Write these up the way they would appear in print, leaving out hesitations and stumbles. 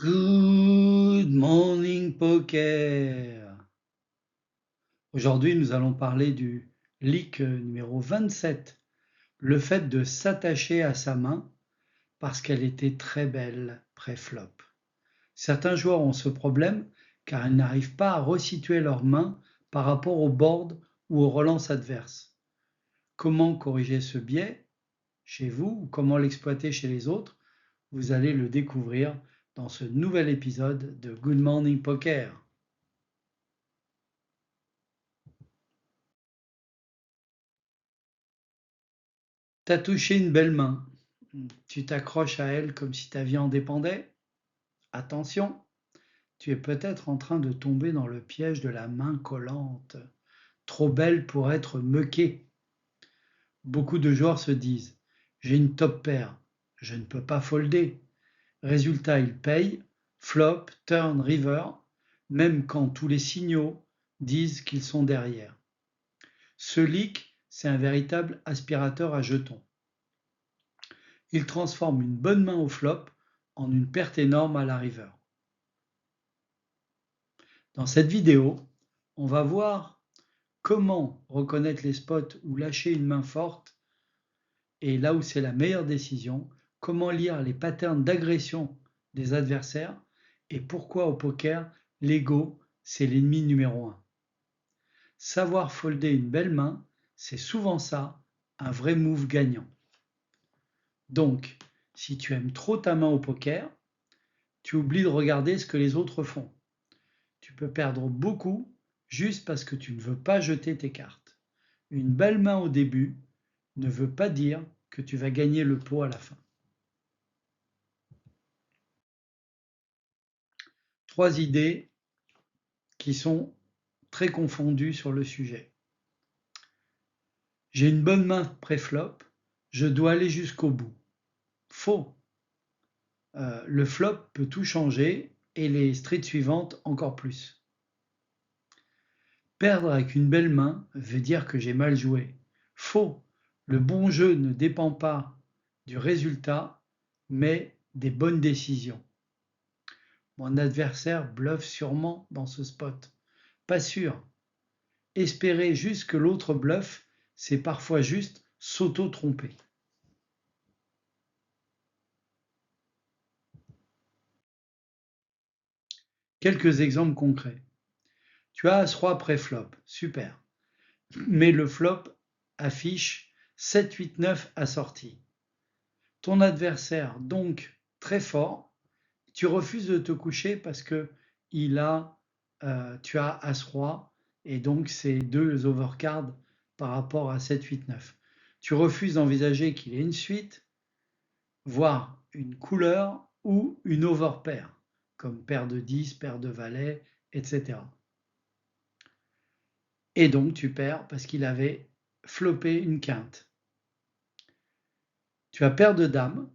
Good morning poker. Aujourd'hui, nous allons parler du leak numéro 27, le fait de s'attacher à sa main parce qu'elle était très belle pré-flop. Certains joueurs ont ce problème car ils n'arrivent pas à resituer leurs mains par rapport au board ou aux relances adverses. Comment corriger ce biais chez vous ou comment l'exploiter chez les autres? Vous allez le découvrir dans ce nouvel épisode de Good Morning Poker. T'as touché une belle main. Tu t'accroches à elle comme si ta vie en dépendait. Attention, tu es peut-être en train de tomber dans le piège de la main collante, trop belle pour être muquée. Beaucoup de joueurs se disent: j'ai une top paire, je ne peux pas folder. Résultat, ils payent, flop, turn, river, même quand tous les signaux disent qu'ils sont derrière. Ce leak, c'est un véritable aspirateur à jetons. Il transforme une bonne main au flop en une perte énorme à la river. Dans cette vidéo, on va voir comment reconnaître les spots où lâcher une main forte et là où c'est la meilleure décision, comment lire les patterns d'agression des adversaires et pourquoi au poker, l'ego, c'est l'ennemi numéro 1. Savoir folder une belle main, c'est souvent ça, un vrai move gagnant. Donc, si tu aimes trop ta main au poker, tu oublies de regarder ce que les autres font. Tu peux perdre beaucoup juste parce que tu ne veux pas jeter tes cartes. Une belle main au début ne veut pas dire que tu vas gagner le pot à la fin. 3 idées qui sont très confondues sur le sujet. J'ai une bonne main pré-flop, je dois aller jusqu'au bout. Faux. Le flop peut tout changer et les streets suivantes encore plus. Perdre avec une belle main veut dire que j'ai mal joué. Faux. Le bon jeu ne dépend pas du résultat, mais des bonnes décisions. Mon adversaire bluffe sûrement dans ce spot. Pas sûr. Espérer juste que l'autre bluffe, c'est parfois juste s'auto-tromper. Quelques exemples concrets. Tu as As-Roi pré-flop, super. Mais le flop affiche 7, 8, 9 assortis. Ton adversaire, donc très fort, tu refuses de te coucher parce que tu as As-Roi et donc c'est 2 overcards par rapport à 7, 8, 9. Tu refuses d'envisager qu'il ait une suite, voire une couleur ou une overpair, comme paire de 10, paire de valet, etc. Et donc tu perds parce qu'il avait flopé une quinte. Tu as paire de dames,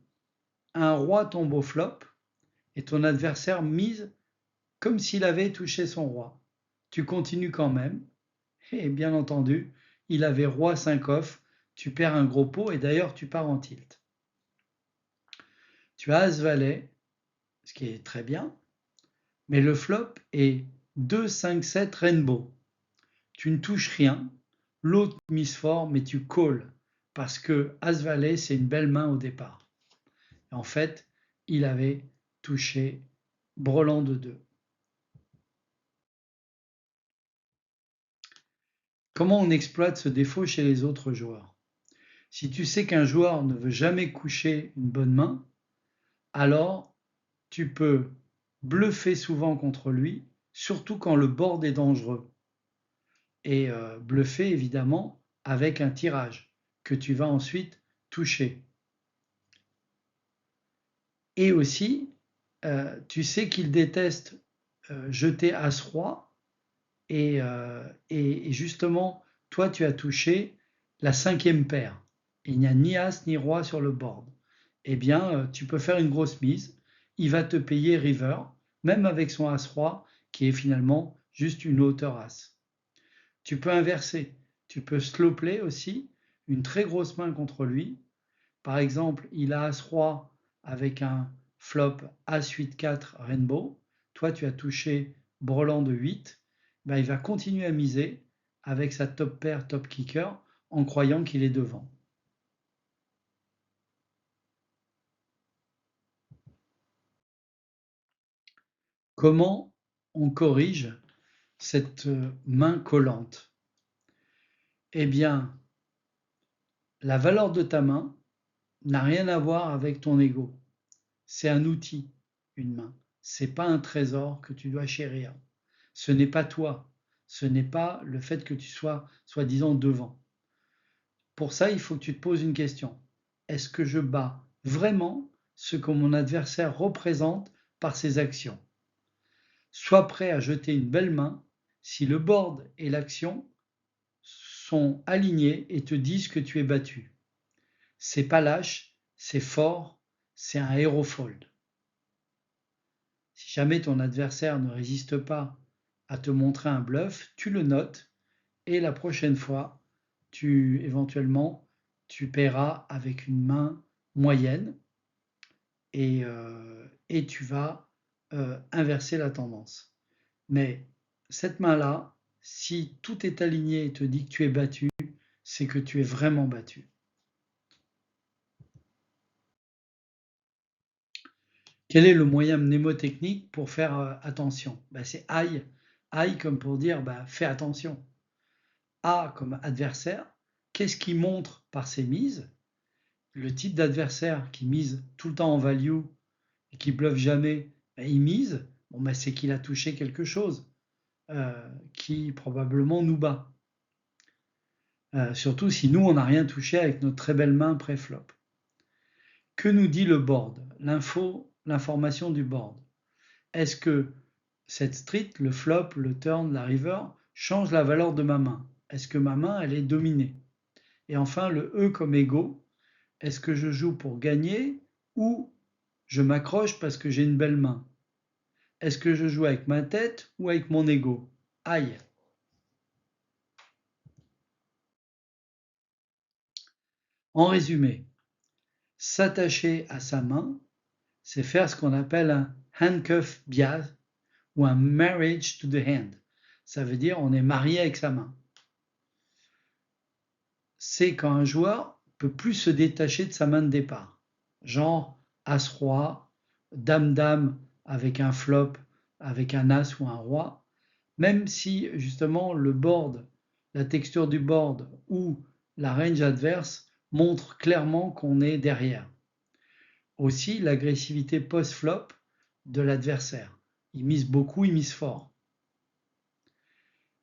un roi tombe au flop et ton adversaire mise comme s'il avait touché son roi. Tu continues quand même et bien entendu, il avait roi 5 off, tu perds un gros pot et d'ailleurs tu pars en tilt. Tu as as valet, ce qui est très bien, mais le flop est 2, 5, 7 rainbow. Tu ne touches rien, l'autre mise fort, mais tu calls parce que As-Valet, c'est une belle main au départ. En fait, il avait touché brelan de 2. Comment on exploite ce défaut chez les autres joueurs? Si tu sais qu'un joueur ne veut jamais coucher une bonne main, alors tu peux bluffer souvent contre lui, surtout quand le board est dangereux. Et bluffer évidemment avec un tirage que tu vas ensuite toucher. Et aussi, tu sais qu'il déteste jeter As-Roi et justement, toi, tu as touché la 5e paire. Il n'y a ni As ni Roi sur le board. Eh bien, tu peux faire une grosse mise. Il va te payer river, même avec son As-Roi, qui est finalement juste une hauteur As. Tu peux inverser. Tu peux slow play aussi, une très grosse main contre lui. Par exemple, il a As-Roi avec un flop As-8, 4, Rainbow. Toi, tu as touché brelan de 8. Ben, il va continuer à miser avec sa top pair, top kicker, en croyant qu'il est devant. Comment on corrige cette main collante? Eh bien, la valeur de ta main n'a rien à voir avec ton ego. C'est un outil, une main. C'est pas un trésor que tu dois chérir. Ce n'est pas toi. Ce n'est pas le fait que tu sois soi-disant devant. Pour ça, il faut que tu te poses une question. Est-ce que je bats vraiment ce que mon adversaire représente par ses actions? Sois prêt à jeter une belle main si le board et l'action sont alignés et te disent que tu es battu. C'est pas lâche, c'est fort, c'est un hero fold. Si jamais ton adversaire ne résiste pas à te montrer un bluff, tu le notes et la prochaine fois, éventuellement, tu paieras avec une main moyenne et tu vas inverser la tendance. Mais cette main-là, si tout est aligné et te dit que tu es battu, c'est que tu es vraiment battu. Quel est le moyen mnémotechnique pour faire attention? C'est aïe. Aïe comme pour dire fais attention. A comme adversaire. Qu'est-ce qui montre par ses mises? Le type d'adversaire qui mise tout le temps en value et qui bluffe jamais, il mise. C'est qu'il a touché quelque chose qui probablement nous bat. Surtout si nous, on n'a rien touché avec notre très belle main pré-flop. Que nous dit le board? L'information du board. Est-ce que cette street, le flop, le turn, la river, change la valeur de ma main? Est-ce que ma main, elle est dominée? Et enfin, le E comme ego. Est-ce que je joue pour gagner ou je m'accroche parce que j'ai une belle main? Est-ce que je joue avec ma tête ou avec mon ego? Aïe! En résumé, s'attacher à sa main, c'est faire ce qu'on appelle un handcuff bias ou un marriage to the hand. Ça veut dire on est marié avec sa main. C'est quand un joueur peut plus se détacher de sa main de départ. Genre As-Roi, Dame-Dame avec un flop, avec un As ou un Roi. Même si justement le board, la texture du board ou la range adverse montre clairement qu'on est derrière. Aussi l'agressivité post-flop de l'adversaire. Il mise beaucoup, il mise fort.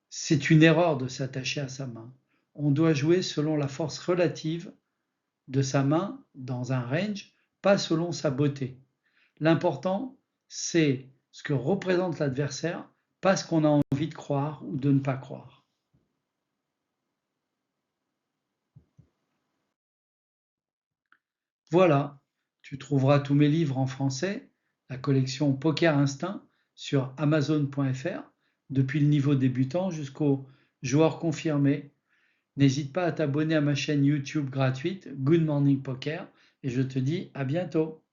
C'est une erreur de s'attacher à sa main. On doit jouer selon la force relative de sa main dans un range, pas selon sa beauté. L'important, c'est ce que représente l'adversaire, pas ce qu'on a envie de croire ou de ne pas croire. Voilà, tu trouveras tous mes livres en français, la collection Poker Instinct sur Amazon.fr, depuis le niveau débutant jusqu'au joueur confirmé. N'hésite pas à t'abonner à ma chaîne YouTube gratuite Good Morning Poker et je te dis à bientôt.